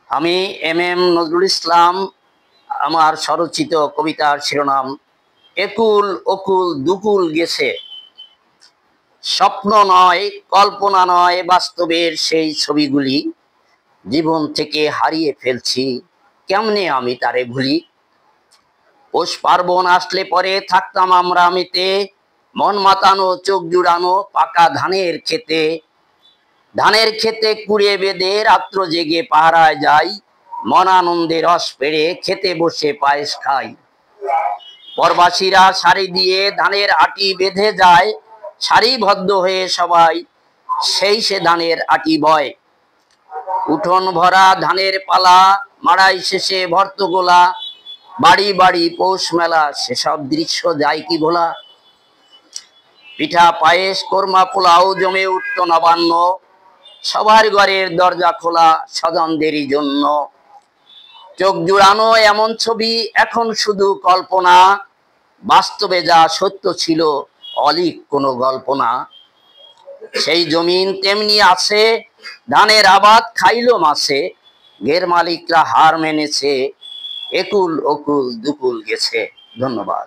আমি এম নজরুল ইসলাম। আমার স্বরচিত কবিতার শিরোনাম একুল ওকুল দুকুল গেছে। স্বপ্ন নয়, কল্পনা নয়, বাস্তবের সেই ছবিগুলি জীবন থেকে হারিয়ে ফেলছি, কেমনে আমি তারে ভুলি। পৌষ পার্বণ আসলে পরে থাকতাম আমরা মেতে, মন মাতানো চোখ জুড়ানো পাকা ধানের খেতে কুড়িয়ে বেঁধে রাত্র জেগে পাহারায় যাই, মন আনন্দে রস পেড়ে খেতে বসে পায়েস খাই। পরবাসীরা সারি দিয়ে ধানের আটি বেঁধে যায়, সারিবদ্ধ হয়ে সবাই সেই সে ধানের আটি বয়। উঠোন ভরা ধানের পালা, মাড়াই শেষে ভর্ত গোলা, বাড়ি বাড়ি পৌষ মেলা, সেসব দৃশ্য যায় কি ভোলা। পিঠা পায়েস কোরমা পোলাও জমে উঠত নবান্ন, সবার ঘরের দরজা খোলা স্বজনদেরই জন্য। চোখ জুড়ানো এমন ছবি এখন শুধু কল্পনা, বাস্তবে যা সত্য ছিল অলিক কোনো গল্প না। সেই জমিন তেমনি আছে, ধানের আবাদ খাইলো মাছে, ঘের মালিকরা হার মেনেছে, একুল ওকুল দুকুল গেছে। ধন্যবাদ।